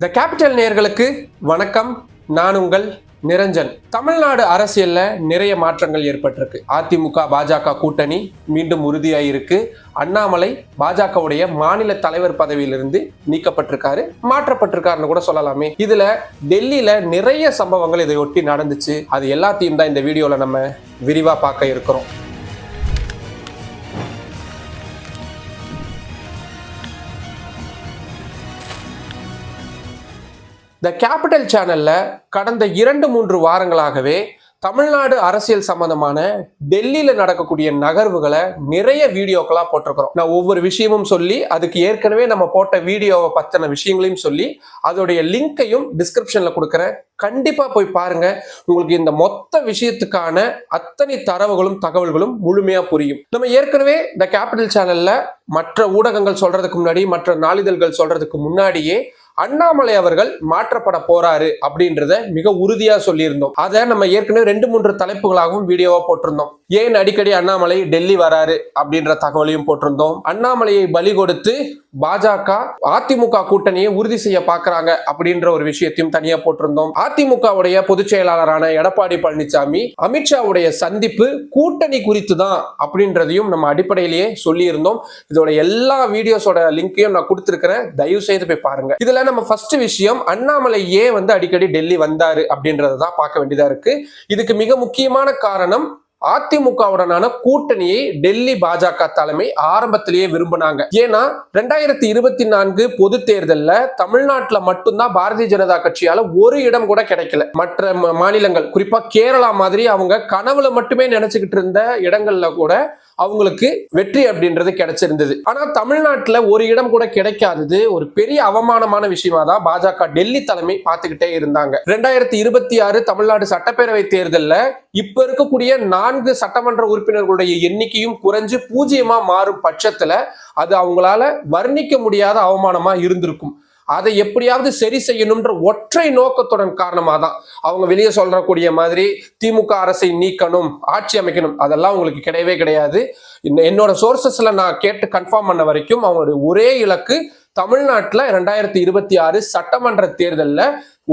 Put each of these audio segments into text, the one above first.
The capital நேயர்களுக்கு வணக்கம். நான் உங்கள் நிரஞ்சன். தமிழ்நாடு அரசியல்ல நிறைய மாற்றங்கள் ஏற்பட்டிருக்கு. அதிமுக பாஜக கூட்டணி மீண்டும் உறுதியாயிருக்கு. அண்ணாமலை பாஜகவுடைய மாநில தலைவர் பதவியிலிருந்து நீக்கப்பட்டிருக்காரு, மாற்றப்பட்டிருக்காருன்னு கூட சொல்லலாமே. இதுல டெல்லியில நிறைய சம்பவங்கள் இதையொட்டி நடந்துச்சு. அது எல்லாத்தையும் தான் இந்த வீடியோல நம்ம விரிவா பார்க்க இருக்கிறோம். த கேபிட்டல் சேனல்ல கடந்த 2-3 வாரங்களாகவே தமிழ்நாடு அரசியல் சம்பந்தமான டெல்லியில நடக்கக்கூடிய நகர்வுகளை நிறைய வீடியோக்களா போட்டிருக்கிறோம். நான் ஒவ்வொரு விஷயமும் சொல்லி அதுக்கு ஏற்கனவே நம்ம போட்ட வீடியோவை பத்தின விஷயங்களையும் சொல்லி அதோடைய லிங்கையும் டிஸ்கிரிப்ஷன்ல கொடுக்குறேன். கண்டிப்பா போய் பாருங்க. உங்களுக்கு இந்த மொத்த விஷயத்துக்கான அத்தனை தரவுகளும் தகவல்களும் முழுமையா புரியும். நம்ம ஏற்கனவே த கேபிட்டல் சேனல்ல மற்ற ஊடகங்கள் சொல்றதுக்கு முன்னாடி, மற்ற நாளிதழ்கள் சொல்றதுக்கு முன்னாடியே அண்ணாமலை அவர்கள் மாற்றப்பட போறாரு அப்படின்றத மிக உறுதியா சொல்லியிருந்தோம். அதை நம்ம ஏற்கனவே 2-3 தலைப்புகளாகவும் வீடியோவா போட்டிருந்தோம். ஏன் அடிக்கடி அண்ணாமலை டெல்லி வராரு அப்படின்ற தகவலையும் போட்டிருந்தோம். அண்ணாமலையை பலி கொடுத்து பாஜக அதிமுக கூட்டணியை உறுதி செய்ய பாக்குறாங்க அப்படின்ற ஒரு விஷயத்தையும் தனியா போட்டிருந்தோம். அதிமுகவுடைய பொதுச் செயலாளரான எடப்பாடி பழனிசாமி அமித்ஷாவுடைய சந்திப்பு கூட்டணி குறித்து தான் அப்படின்றதையும் நம்ம அடிப்படையிலேயே சொல்லி இருந்தோம். இதோட எல்லா வீடியோஸோட லிங்கையும் நான் கொடுத்திருக்கிறேன். தயவு செய்து போய் பாருங்க. இதுல நம்ம ஃபர்ஸ்ட் விஷயம், அண்ணாமலை ஏன் அடிக்கடி டெல்லி வந்தாரு அப்படின்றதான் பார்க்க வேண்டியதா இருக்கு. இதுக்கு மிக முக்கியமான காரணம், அதிமுகவுடனான கூட்டணியை டெல்லி பாஜக தலைமை ஆரம்பத்திலேயே விரும்பினாங்க. ஏன்னா 2024 பொது தேர்தல்ல தமிழ்நாட்டுல மட்டும்தான் பாரதிய ஜனதா கட்சியால ஒரு இடம் கூட கிடைக்கல. மற்ற மாநிலங்கள், குறிப்பா கேரளா மாதிரி அவங்க கனவுல மட்டுமே நினைச்சுக்கிட்டு இருந்த இடங்கள்ல கூட அவங்களுக்கு வெற்றி அப்படின்றது கிடைச்சிருந்தது. ஆனா தமிழ்நாட்டுல ஒரு இடம் கூட கிடைக்காதது ஒரு பெரிய அவமானமான விஷயமா தான் பாஜக டெல்லி தலைமை பார்த்துக்கிட்டே இருந்தாங்க. 2026 தமிழ்நாடு சட்டப்பேரவை தேர்தல்ல இப்ப இருக்கக்கூடிய 4 சட்டமன்ற உறுப்பினர்களுடைய எண்ணிக்கையும் குறைஞ்சு 0 மாறும் பட்சத்துல அது அவங்களால வர்ணிக்க முடியாத அவமானமா இருந்திருக்கும். அதை எப்படியாவது சரி செய்யணும்ன்ற ஒற்றை நோக்கத்துடன் காரணமாக தான் அவங்க வெளியே சொல்றக்கூடிய மாதிரி திமுக அரசை நீக்கணும், ஆட்சி அமைக்கணும், அதெல்லாம் உங்களுக்கு கிடையவே கிடையாது. என்னோட சோர்சஸ்ல நான் கேட்டு கன்ஃபார்ம் பண்ண வரைக்கும் அவங்களுடைய ஒரே இலக்கு தமிழ்நாட்டுல 2026 சட்டமன்ற தேர்தல்ல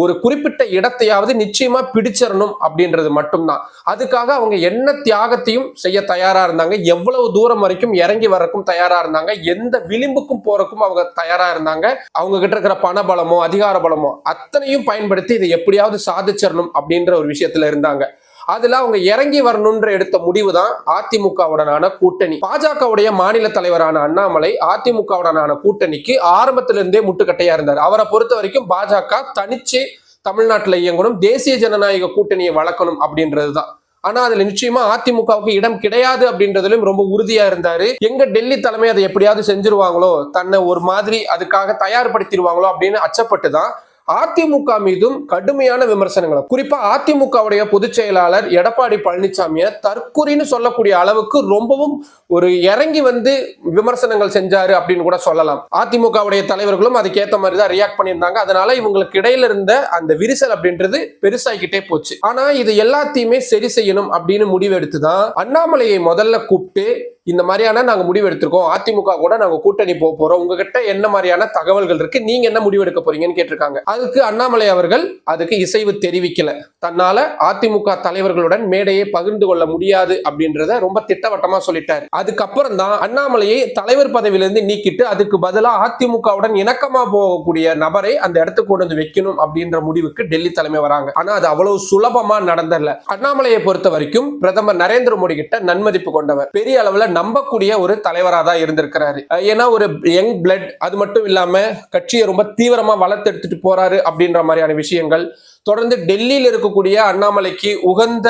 ஒரு குறிப்பிட்ட இடத்தையாவது நிச்சயமா பிடிச்சிடணும் அப்படின்றது மட்டும்தான். அதுக்காக அவங்க என்ன தியாகத்தையும் செய்ய தயாரா இருந்தாங்க, எவ்வளவு தூரம் வரைக்கும் இறங்கி வரக்கும் தயாரா இருந்தாங்க, எந்த விளிம்புக்கும் போறக்கும் அவங்க தயாரா இருந்தாங்க. அவங்க கிட்ட இருக்கிற பண பலமோ அதிகார பலமோ அத்தனையும் பயன்படுத்தி இதை எப்படியாவது சாதிச்சிடணும் அப்படின்ற ஒரு விஷயத்துல இருந்தாங்க. அதுல அவங்க இறங்கி வரணும்ன்ற எடுத்த முடிவு தான் அதிமுகவுடனான கூட்டணி. பாஜகவுடைய மாநில தலைவரான அண்ணாமலை அதிமுகவுடனான கூட்டணிக்கு ஆரம்பத்திலிருந்தே முட்டுக்கட்டையா இருந்தார். அவரை பொறுத்த வரைக்கும் பாஜக தனிச்சு தமிழ்நாட்டில் இயங்கணும், தேசிய ஜனநாயக கூட்டணியை வளர்க்கணும் அப்படின்றதுதான். ஆனா அதுல நிச்சயமா அதிமுகவுக்கு இடம் கிடையாது அப்படின்றதுலயும் ரொம்ப உறுதியா இருந்தாரு. எங்க டெல்லி தலைமை அதை எப்படியாவது செஞ்சிருவாங்களோ, தன்னை ஒரு மாதிரி அதுக்காக தயார்படுத்திடுவாங்களோ அப்படின்னு அச்சப்பட்டுதான் அதிமுக மீதும் கடுமையான விமர்சனங்களை, குறிப்பா அதிமுகவுடைய பொதுச் செயலாளர் எடப்பாடி பழனிசாமியை தற்கொலைன்னு சொல்லக்கூடிய அளவுக்கு ரொம்பவும் ஒரு இறங்கி விமர்சனங்கள் செஞ்சாரு அப்படின்னு கூட சொல்லலாம். அதிமுகவுடைய தலைவர்களும் அதுக்கேற்ற மாதிரி தான் ரியாக்ட் பண்ணியிருந்தாங்க. அதனால இவங்களுக்கு இடையில இருந்த அந்த விரிசல் அப்படின்றது பெருசாகிக்கிட்டே போச்சு. ஆனா இது எல்லாத்தையுமே சரி செய்யணும் அப்படின்னு முடிவெடுத்துதான் அண்ணாமலையை முதல்ல கூப்பிட்டு இந்த மாதிரியான நாங்க முடிவு எடுத்திருக்கோம், அதிமுக கூட நாங்க கூட்டணி போக போறோம், உங்ககிட்ட என்ன மாதிரியான தகவல்கள் இருக்கு, நீங்க என்ன முடிவு எடுக்க போறீங்கன்னு கேட்டிருக்காங்க. அதுக்கு அண்ணாமலை அவர்கள் அதுக்கு இசைவு தெரிவிக்கல. தன்னால அதிமுக தலைவர்களுடன் மேடையை பகிர்ந்து கொள்ள முடியாது அப்படின்றத ரொம்ப திட்டவட்டமா சொல்லிட்டாரு. அதுக்கப்புறம் தான் அண்ணாமலையை தலைவர் பதவியிலிருந்து நீக்கிட்டு அதுக்கு பதிலாக அதிமுகவுடன் இணக்கமா போகக்கூடிய நபரை அந்த இடத்துக்கு கொண்டு வைக்கணும் அப்படின்ற முடிவுக்கு டெல்லி தலைமை வராங்க. ஆனா அது அவ்வளவு சுலபமா நடந்தல. அண்ணாமலையை பொறுத்த வரைக்கும் பிரதமர் நரேந்திர மோடி கிட்ட நன்மதிப்பு கொண்டவர், பெரிய அளவுல நம்பக்கூடிய ஒரு தலைவராக தான் இருந்திருக்கிறாரு. ஏன்னா ஒரு யங் பிளட், அது மட்டும் இல்லாம கட்சியை ரொம்ப தீவிரமா வளர்த்து எடுத்துட்டு போறாரு அப்படின்ற மாதிரியான விஷயங்கள். தொடர்ந்து டெல்லியில் இருக்கக்கூடிய அண்ணாமலைக்கு உகந்த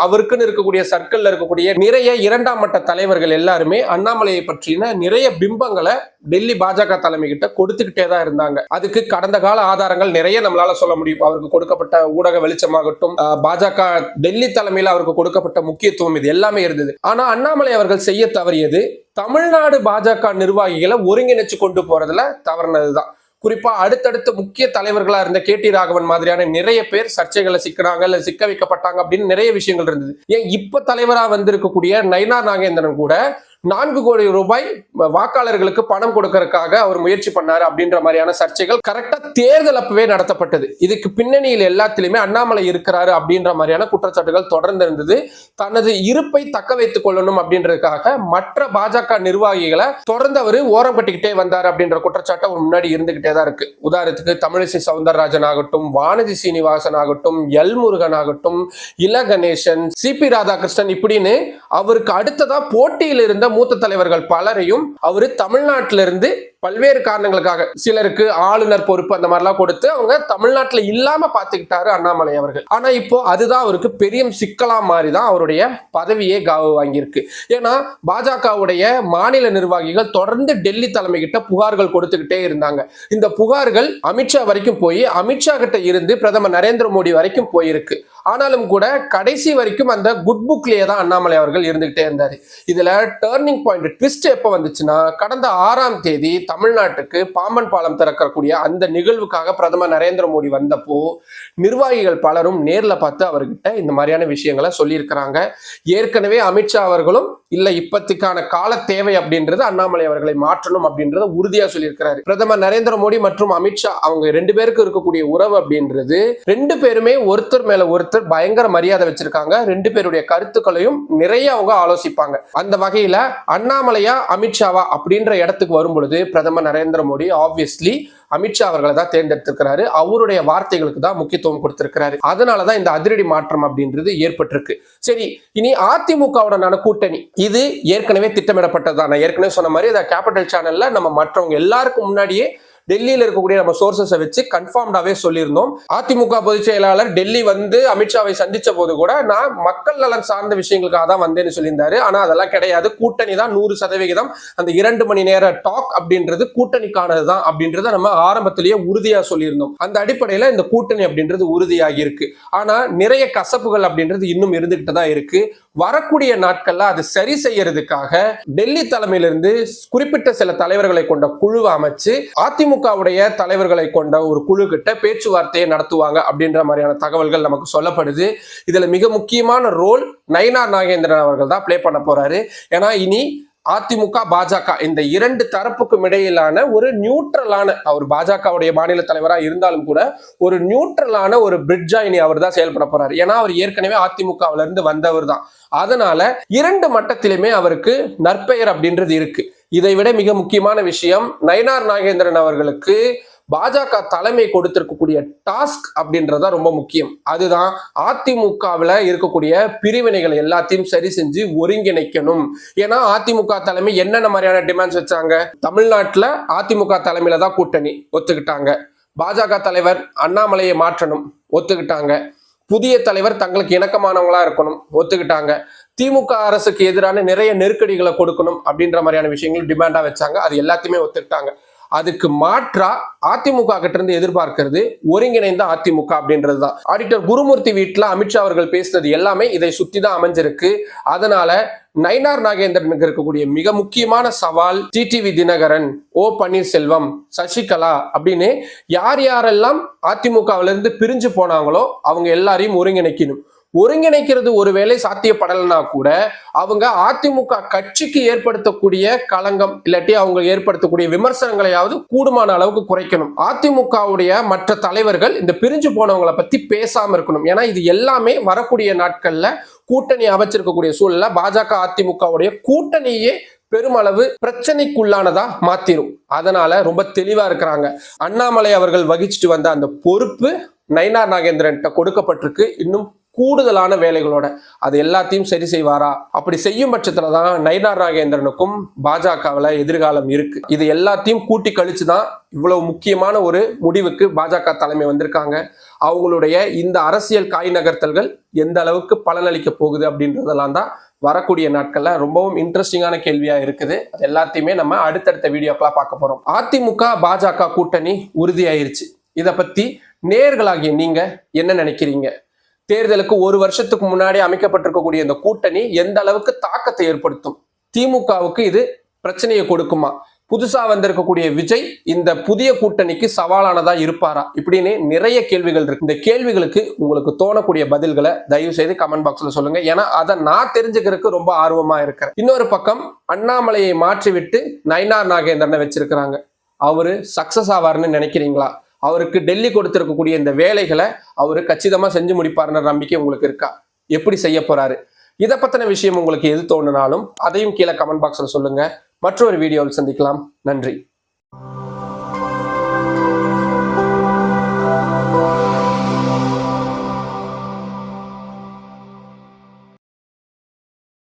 அவருக்குன்னு இருக்கக்கூடிய சர்க்கிள்ல இருக்கக்கூடிய நிறைய 2ஆம் மட்ட தலைவர்கள் எல்லாருமே அண்ணாமலையை பற்றின நிறைய பிம்பங்களை டெல்லி பாஜக தலைமை கிட்ட கொடுத்துக்கிட்டே தான் இருந்தாங்க. அதுக்கு கடந்த கால ஆதாரங்கள் நிறைய நம்மளால சொல்ல முடியும். அவருக்கு கொடுக்கப்பட்ட ஊடக வெளிச்சமாகட்டும், பாஜக டெல்லி தலைமையில் அவருக்கு கொடுக்கப்பட்ட முக்கியத்துவம், இது எல்லாமே இருந்தது. ஆனா அண்ணாமலை அவர்கள் செய்ய தவறியது தமிழ்நாடு பாஜக நிர்வாகிகளை ஒருங்கிணைச்சு கொண்டு போறதுல தவறுனதுதான். குறிப்பா அடுத்தடுத்த முக்கிய தலைவர்களா இருந்த KT ராகவன் மாதிரியான நிறைய பேர் சர்ச்சைகளை சிக்கிறாங்க, இல்ல சிக்க வைக்கப்பட்டாங்க அப்படின்னு நிறைய விஷயங்கள் இருந்தது. ஏன் இப்ப தலைவரா வந்திருக்கக்கூடிய நயினார் நாகேந்திரன் கூட 4 கோடி ரூபாய் வாக்காளர்களுக்கு பணம் கொடுக்கறதுக்காக அவர் முயற்சி பண்ணாரு அப்படின்ற மாதிரியான சர்ச்சைகள் கரெக்டா தேர்தல் அப்பவே நடத்தப்பட்டது. இதுக்கு பின்னணியில் எல்லாத்திலுமே அண்ணாமலை இருக்கிறாரு அப்படின்ற மாதிரியான குற்றச்சாட்டுகள் தொடர்ந்து இருந்தது. தனது இருப்பை தக்க வைத்துக் கொள்ளணும் அப்படின்றதுக்காக மற்ற பாஜக நிர்வாகிகளை தொடர்ந்து அவர் ஓரம் கட்டிக்கிட்டே வந்தார் அப்படின்ற குற்றச்சாட்டு அவர் முன்னாடி இருந்துகிட்டே தான் இருக்கு. உதாரணத்துக்கு தமிழிசை சவுந்தரராஜன் ஆகட்டும், வானதி சீனிவாசன் ஆகட்டும், எல் முருகன் ஆகட்டும், இல கணேசன், சிபி ராதாகிருஷ்ணன் இப்படின்னு அவருக்கு அடுத்ததா போட்டியில் இருந்த மூத்த தலைவர்கள் பலரையும் அவரு தமிழ்நாட்டிலிருந்து பல்வேறு காரணங்களுக்காக சிலருக்கு ஆளுநர் பொறுப்பு அந்த மாதிரிலாம் கொடுத்து அவங்க தமிழ்நாட்டில் இல்லாம பாத்துக்கிட்டாரு அண்ணாமலை அவர்கள். ஆனா இப்போ அதுதான் அவருக்கு பெரிய சிக்கலா மாறிதான் அவருடைய பதவியே காவு வாங்கியிருக்கு. ஏன்னா பாஜகவுடைய மாநில நிர்வாகிகள் தொடர்ந்து டெல்லி தலைமை கிட்ட புகார்கள் கொடுத்துக்கிட்டே இருந்தாங்க. இந்த புகார்கள் அமித்ஷா வரைக்கும் போய் அமித்ஷா கிட்ட இருந்து பிரதமர் நரேந்திர மோடி வரைக்கும் போயிருக்கு. ஆனாலும் கூட கடைசி வரைக்கும் அந்த குட் புக்லயே தான் அண்ணாமலை அவர்கள் இருந்துகிட்டே இருந்தாரு. இதுல டர்னிங் பாயிண்ட் ட்விஸ்ட் எப்ப வந்துச்சுன்னா, கடந்த 6ஆம் தேதி தமிழ்நாட்டுக்கு பாம்பன் பாலம் திறக்கக்கூடிய அந்த நிகழ்வுக்காக பிரதமர் நரேந்திர மோடி வந்தப்போ நிர்வாகிகள் பலரும் நேர்ல பார்த்து அவர்கிட்ட இந்த மாதிரியான விஷயங்களை சொல்லியிருக்கிறாங்க. ஏற்கனவே அமித்ஷா அவர்களும் இல்ல இப்பத்திக்கான கால தேவை அப்படின்றது அண்ணாமலை அவர்களை மாற்றணும் அப்படின்றத உறுதியா சொல்லியிருக்கிறாரு. பிரதமர் நரேந்திர மோடி மற்றும் அமித்ஷா அவங்க 2 பேருக்கு இருக்கக்கூடிய உறவு அப்படின்றது 2 பேருமே ஒருத்தர் மேல ஒருத்தர் பயங்கர மரியாதை வச்சிருக்காங்க. 2 பேருடைய கருத்துக்களையும் நிறைய அவங்க ஆலோசிப்பாங்க. அந்த வகையில அண்ணாமலையா அமித்ஷாவா அப்படின்ற இடத்துக்கு வரும் பொழுது பிரதமர் நரேந்திர மோடி ஆப்வியஸ்லி அமித்ஷா அவர்களை தான் தேர்ந்தெடுத்திருக்கிறாரு. அவருடைய வார்த்தைகளுக்கு தான் முக்கியத்துவம் கொடுத்திருக்கிறாரு. அதனாலதான் இந்த அதிரடி மாற்றம் அப்படின்றது ஏற்பட்டிருக்கு. சரி, இனி அதிமுகவுடனான கூட்டணி இது ஏற்கனவே திட்டமிடப்பட்டதுதான். நான் ஏற்கனவே சொன்ன மாதிரி இந்த கேபிட்டல் சேனல்ல நம்ம மற்றவங்க எல்லாருக்கும் முன்னாடியே டெல்லியில இருக்கக்கூடிய நம்ம சோர்சஸை வச்சு கன்ஃபார்ம்டாவே சொல்லியிருந்தோம். அதிமுக பொதுச் செயலாளர் டெல்லி வந்து அமித்ஷாவை சந்திச்ச போது கூட நான் மக்கள் நலன் சார்ந்த விஷயங்களுக்காக தான் வந்தேன்னு சொல்லியிருந்தாரு. ஆனா அதெல்லாம் கிடையாது, கூட்டணி தான் 100%. அந்த 2 மணி நேர டாக் அப்படின்றது கூட்டணிக்கானது தான் அப்படின்றத நம்ம ஆரம்பத்திலேயே உறுதியா சொல்லியிருந்தோம். அந்த அடிப்படையில இந்த கூட்டணி அப்படின்றது உறுதியாகி இருக்கு. ஆனா நிறைய கசப்புகள் அப்படின்றது இன்னும் இருந்துகிட்டு தான் இருக்கு. வரக்கூடிய நாட்கள்ல அது சரி செய்யறதுக்காக டெல்லி தலைமையிலிருந்து குறிப்பிட்ட சில தலைவர்களை கொண்ட குழுவை அமைச்சு அதிமுகவுடைய தலைவர்களை கொண்ட ஒரு குழு கிட்ட பேச்சுவார்த்தையை நடத்துவாங்க அப்படின்ற மாதிரியான தகவல்கள் நமக்கு சொல்லப்படுது. இதுல மிக முக்கியமான ரோல் நயினார் நாகேந்திரன் அவர்கள் தான் பிளே பண்ண போறாரு. ஏன்னா இனி அதிமுக பாஜக இந்த 2 தரப்புக்கும் இடையிலான ஒரு நியூட்ரலான, அவர் பாஜகவுடைய மாநில தலைவராக இருந்தாலும் கூட ஒரு நியூட்ரலான ஒரு பிரிட்ஜா இனி அவர் தான் செயல்பட போறாரு. ஏன்னா அவர் ஏற்கனவே அதிமுகவில இருந்து வந்தவர் தான். அதனால 2 மட்டத்திலுமே அவருக்கு நற்பெயர் அப்படின்றது இருக்கு. இதை விட மிக முக்கியமான விஷயம், நயினார் நாகேந்திரன் அவர்களுக்கு பாஜக தலைமை கொடுத்திருக்கக்கூடிய டாஸ்க் அப்படின்றதா ரொம்ப முக்கியம். அதுதான் அதிமுகவில் இருக்கக்கூடிய பிரிவினைகளை எல்லாத்தையும் சரி செஞ்சு ஒருங்கிணைக்கணும். ஏன்னா அதிமுக தலைமை என்னென்ன மாதிரியான டிமாண்ட்ஸ் வச்சாங்க, தமிழ்நாட்டில் அதிமுக தலைமையில தான் கூட்டணி ஒத்துக்கிட்டாங்க, பாஜக தலைவர் அண்ணாமலையை மாற்றணும் ஒத்துக்கிட்டாங்க, புதிய தலைவர் தங்களுக்கு இணக்கமானவங்களா இருக்கணும் ஒத்துக்கிட்டாங்க, திமுக அரசுக்கு எதிரான நிறைய நெருக்கடிகளை கொடுக்கணும் அப்படின்ற மாதிரியான விஷயங்கள் டிமாண்டா வச்சாங்க. அது எல்லாத்தையுமே ஒத்துக்கிட்டாங்க. அதுக்கு மாற்றா அதிமுக கிட்ட இருந்து எதிர்பார்க்கிறது ஒருங்கிணைந்த அதிமுக அப்படின்றதுதான். ஆடிட்டர் குருமூர்த்தி வீட்டுல அமித்ஷா அவர்கள் பேசினது எல்லாமே இதை சுத்தி தான் அமைஞ்சிருக்கு. அதனால நயினார் நாகேந்திரனுக்கு இருக்கக்கூடிய மிக முக்கியமான சவால் டிடிவி தினகரன், ஓ பன்னீர்செல்வம், சசிகலா அப்படின்னு யார் யாரெல்லாம் அதிமுகவில இருந்து பிரிஞ்சு போனாங்களோ அவங்க எல்லாரையும் ஒருங்கிணைக்கணும். ஒருங்கிணைக்கிறது ஒருவேளை சாத்தியப்படலைன்னா கூட அவங்க அதிமுக கட்சிக்கு ஏற்படுத்தக்கூடிய களங்கம் இல்லாட்டி அவங்க ஏற்படுத்தக்கூடிய விமர்சனங்களையாவது கூடுமான அளவுக்கு குறைக்கணும். அதிமுகவுடைய மற்ற தலைவர்கள் இந்த பிரிஞ்சு போனவங்களை பத்தி பேசாம இருக்கணும். ஏன்னா இது எல்லாமே வரக்கூடிய நாட்கள்ல கூட்டணி அமைச்சிருக்கக்கூடிய சூழல்ல பாஜக அதிமுகவுடைய கூட்டணியே பெருமளவு பிரச்சனைக்குள்ளானதா மாத்திரும். அதனால ரொம்ப தெளிவா இருக்கிறாங்க. அண்ணாமலை அவர்கள் வகிச்சுட்டு வந்த அந்த பொறுப்பு நயினார் நாகேந்திரன் கொடுக்கப்பட்டிருக்கு. இன்னும் கூடுதலான வேலைகளோட அது எல்லாத்தையும் சரி செய்வாரா? அப்படி செய்யும் பட்சத்துலதான் நயினார் நாகேந்திரனுக்கும் பாஜகவில் எதிர்காலம் இருக்கு. இது எல்லாத்தையும் கூட்டி கழிச்சுதான் இவ்வளவு முக்கியமான ஒரு முடிவுக்கு பாஜக தலைமை வந்திருக்காங்க. அவங்களுடைய இந்த அரசியல் காய் நகர்த்தல்கள் எந்த அளவுக்கு பலனளிக்க போகுது அப்படின்றதெல்லாம் தான் வரக்கூடிய நாட்கள்ல ரொம்பவும் இன்ட்ரெஸ்டிங்கான கேள்வியா இருக்குது. அது எல்லாத்தையுமே நம்ம அடுத்தடுத்த வீடியோக்கெல்லாம் பார்க்க போறோம். அதிமுக பாஜக கூட்டணி உறுதியாயிருச்சு. இதை பத்தி நேயர்களாகிய நீங்க என்ன நினைக்கிறீங்க? தேர்தலுக்கு 1 வருஷத்துக்கு முன்னாடி அமைக்கப்பட்டிருக்கக்கூடிய இந்த கூட்டணி எந்த அளவுக்கு தாக்கத்தை ஏற்படுத்தும்? திமுகவுக்கு இது பிரச்சனையை கொடுக்குமா? புதுசா வந்திருக்கக்கூடிய விஜய் இந்த புதிய கூட்டணிக்கு சவாலானதா இருப்பாரா இப்படின்னு நிறைய கேள்விகள் இருக்கு. இந்த கேள்விகளுக்கு உங்களுக்கு தோணக்கூடிய பதில்களை தயவு செய்து கமெண்ட் பாக்ஸ்ல சொல்லுங்க. ஏன்னா அதை நான் தெரிஞ்சுக்கிறதுக்கு ரொம்ப ஆர்வமா இருக்கிறேன். இன்னொரு பக்கம் அண்ணாமலையை மாற்றிவிட்டு நயினார் நாகேந்திரனை வச்சிருக்கிறாங்க. அவரு சக்சஸ் ஆவார்னு நினைக்கிறீங்களா? அவருக்கு டெல்லி கொடுத்திருக்கக்கூடிய இந்த வேலைகளை அவரு கச்சிதமா செஞ்சு முடிப்பாருன்ற நம்பிக்கை உங்களுக்கு இருக்கா? எப்படி செய்ய போறாரு? இதை பத்தின விஷயம் உங்களுக்கு எது தோணுனாலும் அதையும் கீழே கமெண்ட் பாக்ஸ்ல சொல்லுங்க. மற்றொரு வீடியோவில் சந்திக்கலாம். நன்றி.